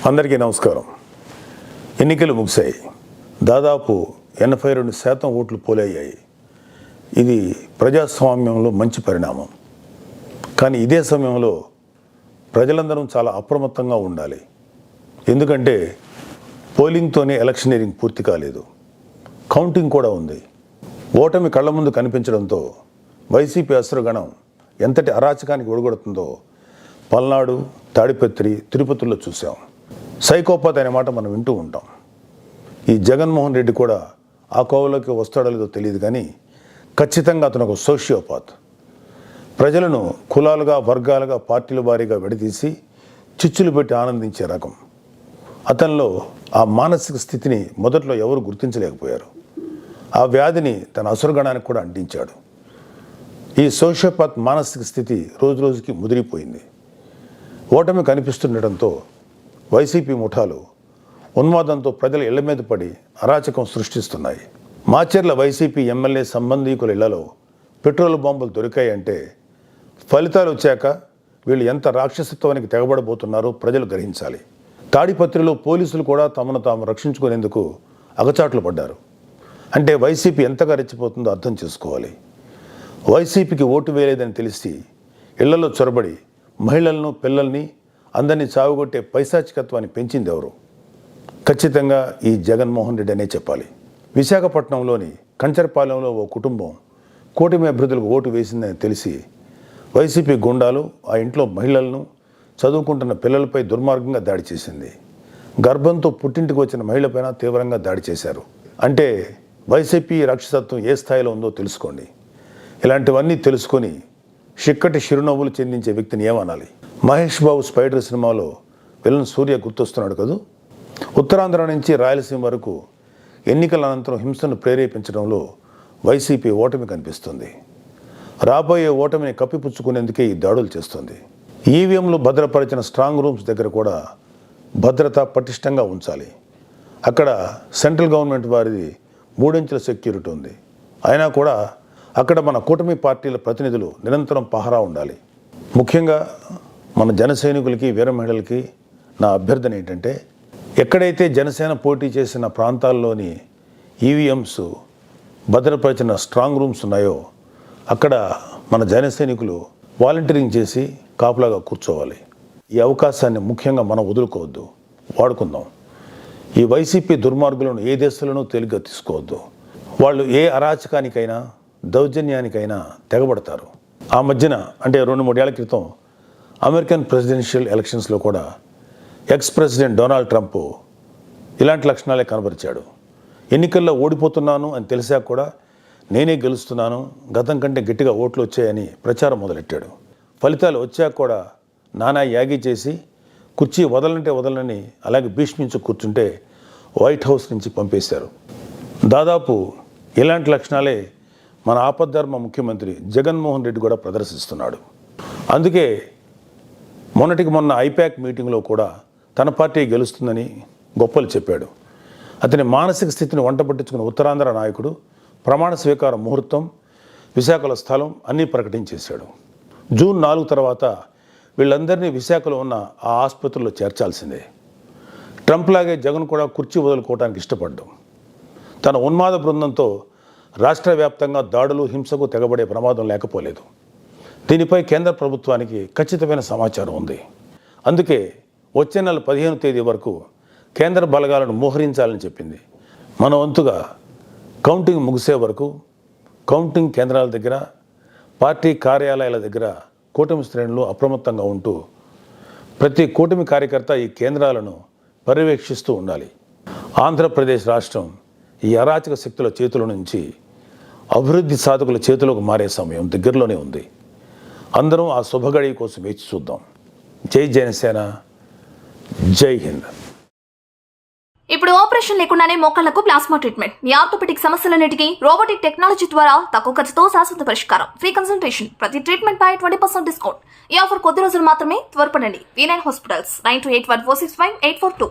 అందరికీ నమస్కారం. ఎన్నికలు ముగిశాయి. దాదాపు 82% ఓట్లు పోలయ్యాయి. ఇది ప్రజాస్వామ్యంలో మంచి పరిణామం. కానీ ఇదే సమయంలో ప్రజలందరం చాలా అప్రమత్తంగా ఉండాలి. ఎందుకంటే పోలింగ్తోనే ఎలక్షనీరింగ్ పూర్తి కాలేదు, కౌంటింగ్ కూడా ఉంది. ఓటమి కళ్ళ ముందు కనిపించడంతో వైసీపీ అసురగణం ఎంతటి అరాచకానికి ఒడిగొడుతుందో పల్నాడు, తాడిపత్రి, తిరుపతిలో చూసాం. సైకోపాత్ అనే మాట మనం వింటూ ఉంటాం. ఈ జగన్మోహన్ రెడ్డి కూడా ఆ కోవలోకి వస్తాడో లేదో తెలియదు, కానీ ఖచ్చితంగా అతను ఒక సోషియోపాత్. ప్రజలను కులాలుగా, వర్గాలుగా, పార్టీల వారీగా విడదీసి చిచ్చులు పెట్టి ఆనందించే రకం. అతనిలో ఆ మానసిక స్థితిని మొదట్లో ఎవరు గుర్తించలేకపోయారు. ఆ వ్యాధిని తన అసురగణానికి కూడా అంటించాడు. ఈ సోషియోపాత్ మానసిక స్థితి రోజు రోజుకి ముదిరిపోయింది. ఓటమి కనిపిస్తుండటంతో వైసీపీ ముఠాలు ఉన్మాదంతో ప్రజల ఇళ్ల మీద పడి అరాచకం సృష్టిస్తున్నాయి. మాచర్ల వైసీపీ ఎమ్మెల్యే సంబంధీకుల ఇళ్లలో పెట్రోల్ బాంబులు దొరికాయంటే ఫలితాలు వచ్చాక వీళ్ళు ఎంత రాక్షసత్వానికి తెగబడబోతున్నారో ప్రజలు గ్రహించాలి. తాడిపత్రిలో పోలీసులు కూడా తమను తాము రక్షించుకునేందుకు అగచాట్లు పడ్డారు. అంటే వైసీపీ ఎంతగా రెచ్చిపోతుందో అర్థం చేసుకోవాలి. వైసీపీకి ఓటు వేయలేదని తెలిసి ఇళ్లలో చొరబడి మహిళలను, పిల్లల్ని అందరినీ చావుగొట్టే పైశాచికత్వాన్ని పెంచింది ఎవరు? ఖచ్చితంగా ఈ జగన్మోహన్ రెడ్డి అనే చెప్పాలి. విశాఖపట్నంలోని కంచరపాలెంలో ఓ కుటుంబం కూటమి అభ్యర్థులకు ఓటు వేసిందని తెలిసి వైసీపీ గుండాలు ఆ ఇంట్లో మహిళలను, చదువుకుంటున్న పిల్లలపై దుర్మార్గంగా దాడి చేసింది. గర్భంతో పుట్టింటికి వచ్చిన మహిళపైన తీవ్రంగా దాడి చేశారు. అంటే వైసీపీ రాక్షసత్వం ఏ స్థాయిలో ఉందో తెలుసుకోండి. ఇలాంటివన్నీ తెలుసుకొని చిక్కటి చిరునవ్వులు చెందించే వ్యక్తిని ఏమనాలి? మహేష్ బాబు స్పైడర్ సినిమాలో విలన్ సూర్య గుర్తొస్తున్నాడు కదూ. ఉత్తరాంధ్ర నుంచి రాయలసీమ వరకు ఎన్నికల అనంతరం హింసను ప్రేరేపించడంలో వైసీపీ ఓటమి కనిపిస్తుంది. రాబోయే ఓటమిని కప్పిపుచ్చుకునేందుకే ఈ దాడులు చేస్తుంది. ఈవీఎంలు భద్రపరిచిన స్ట్రాంగ్ రూమ్స్ దగ్గర కూడా భద్రత పటిష్టంగా ఉంచాలి. అక్కడ సెంట్రల్ గవర్నమెంట్ వారిది 3 అంచెల సెక్యూరిటీ ఉంది. అయినా కూడా అక్కడ మన కూటమి పార్టీల ప్రతినిధులు నిరంతరం పహరా ఉండాలి. ముఖ్యంగా మన జన సైనికులకి, వీర మహిళలకి నా అభ్యర్థన ఏంటంటే, ఎక్కడైతే జనసేన పోటీ చేసిన ప్రాంతాల్లోని ఈవీఎంస్ భద్రపరిచిన స్ట్రాంగ్ రూమ్స్ ఉన్నాయో అక్కడ మన జన సైనికులు వాలంటీరింగ్ చేసి కాపులాగా కూర్చోవాలి. ఈ అవకాశాన్ని ముఖ్యంగా మనం వదులుకోవద్దు, వాడుకుందాం. ఈ వైసీపీ దుర్మార్గులను ఏ దేశంలోనూ తేలిగ్గా తీసుకోవద్దు. వాళ్ళు ఏ అరాచకానికైనా, దౌర్జన్యానికైనా తెగబడతారు. ఆ మధ్యన అంటే 2-3 ఏళ్ల క్రితం అమెరికన్ ప్రెసిడెన్షియల్ ఎలక్షన్స్లో కూడా ఎక్స్ ప్రెసిడెంట్ డొనాల్డ్ ట్రంప్ ఇలాంటి లక్షణాలే కనబరిచాడు. ఎన్నికల్లో ఓడిపోతున్నాను అని తెలిసాక కూడా నేనే గెలుస్తున్నాను, గతం కంటే గట్టిగా ఓట్లు వచ్చాయని ప్రచారం మొదలెట్టాడు. ఫలితాలు వచ్చాక కూడా నానా యాగి చేసి కుర్చీ వదలంటే వదలని అలాగే భీష్మించి కూర్చుంటే వైట్ హౌస్ నుంచి పంపేశారు. దాదాపు ఇలాంటి లక్షణాలే మన ఆపద్ధర్మ ముఖ్యమంత్రి జగన్మోహన్ రెడ్డి కూడా ప్రదర్శిస్తున్నాడు. అందుకే మొన్నటికి మొన్న ఐపాక్ మీటింగ్లో కూడా తన పార్టీ గెలుస్తుందని గొప్పలు చెప్పాడు. అతని మానసిక స్థితిని వంట పట్టించుకున్న ఉత్తరాంధ్ర నాయకుడు ప్రమాణ స్వీకార ముహూర్తం, విశాఖలో స్థలం అన్నీ ప్రకటించేశాడు. జూన్ 4 తర్వాత వీళ్ళందరినీ విశాఖలో ఉన్న ఆ ఆసుపత్రిలో చేర్చాల్సిందే. ట్రంప్ లాగే జగన్ కూడా కుర్చీ వదులుకోవడానికి ఇష్టపడ్డాం. తన ఉన్మాద బృందంతో రాష్ట్ర వ్యాప్తంగా దాడులు, హింసకు తెగబడే ప్రమాదం లేకపోలేదు. దీనిపై కేంద్ర ప్రభుత్వానికి ఖచ్చితమైన సమాచారం ఉంది. అందుకే వచ్చే నెల 15వ తేదీ వరకు కేంద్ర బలగాలను మోహరించాలని చెప్పింది. మన వంతుగా కౌంటింగ్ ముగిసే వరకు కౌంటింగ్ కేంద్రాల దగ్గర, పార్టీ కార్యాలయాల దగ్గర కూటమి శ్రేణులు అప్రమత్తంగా ఉంటూ ప్రతి కూటమి కార్యకర్త ఈ కేంద్రాలను పర్యవేక్షిస్తూ ఉండాలి. ఆంధ్రప్రదేశ్ రాష్ట్రం ఈ అరాచక శక్తుల చేతుల నుంచి అభివృద్ధి సాధకుల చేతులకు మారే సమయం దగ్గరలోనే ఉంది. అందరం ఆ శుభగడి కోసం వేచి చూద్దాం. జై జనసేన, జై హింద్. ఇప్పుడు ఆపరేషన్ లేకుండానే మోకాళ్లకు ప్లాస్మా ట్రీట్మెంట్. మీ ఆర్థోపెటిక్ సమస్యలన్నిటికీ రోబోటిక్ టెక్నాలజీ ద్వారా తక్కువ ఖర్చుతో శాశ్వత పరిష్కారం. ఫ్రీ కన్సల్టేషన్, ప్రతి ట్రీట్మెంట్ పై 20% డిస్కౌంట్. ఈ ఆఫర్ కొద్ది రోజులు మాత్రమే. త్వరపడండి. V9 hospitals 9281465842.